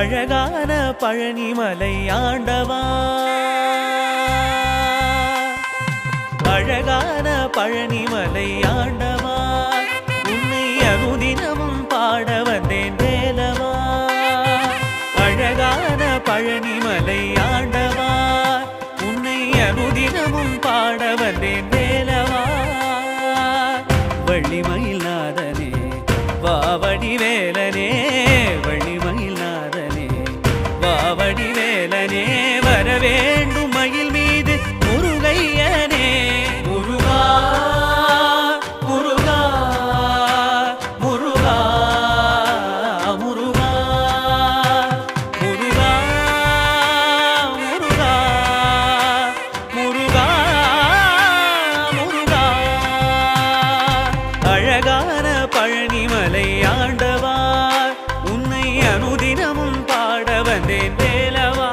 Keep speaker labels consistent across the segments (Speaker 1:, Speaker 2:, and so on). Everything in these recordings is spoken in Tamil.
Speaker 1: அழகான பழனிமலை ஆண்டவா, அழகான பழனிமலை ஆண்டவா, உன்னை அனுதினமும் பாட வந்தேன் வேலவா. அழகான பழனிமலை ஆண்டவா, உன்னை அனுதினமும் பாட வந்தேன் வேலவா. வள்ளிமயில் நாதனே வாவடி வேலனே, வள்ளிமயில் நாதனே வாவடி வேலனே, வரவேண்டும் மயில் மீது முருகையனே. முருகா முருகா முருகா முருகா முருகா முருகா முருகா முருகா. அழகான பழனிமலை ஆண்டவா, உன்னை அனுதினமும் பாட வந்தேன் வேலவா.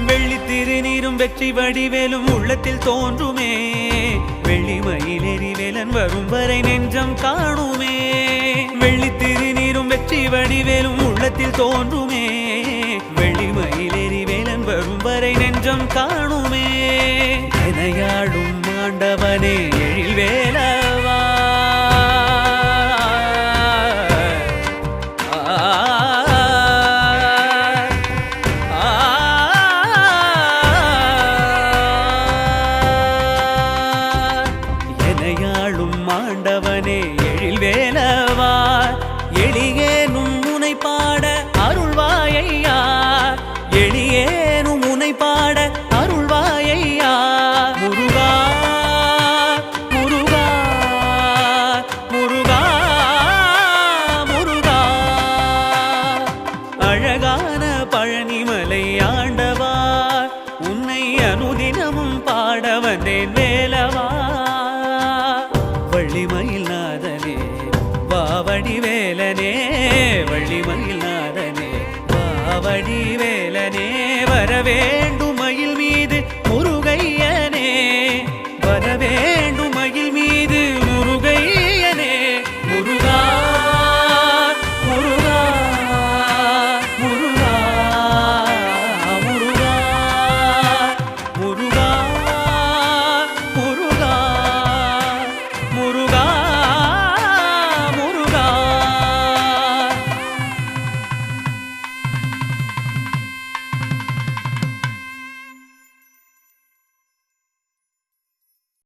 Speaker 1: வெள்ளி திருநீரும் வெற்றி வடிவேலும் உள்ளத்தில் தோன்றுமே, வெள்ளிமயில் எரிவேலன் வரும் வரை நெஞ்சம் காணுமே. வெள்ளி திருநீரும் வெற்றி வடிவேலும் உள்ளத்தில் தோன்றுமே, வெள்ளிமயில் எரிவேலன் வரும் வரை நெஞ்சம் காணுமே. எனையாடும் ஆண்டவனே எழில் வேலவா, ஆண்டவனே எழில் வேலவா, எளியேனும் முனை பாட அருள்வாயையா, எளியேனும் முனை பாட அருள்வாயையா. முருகா முருகா முருகா முருகா. அழகான பழனிமலை ஆண்டவா, உன்னை அனுதினமும் பாட வந்தேன் வேலவா. வள்ளிமயில் நாதனே வாவடி வேலனே, வள்ளிமயில் நாதனே வாவடி வேலனே, வரவே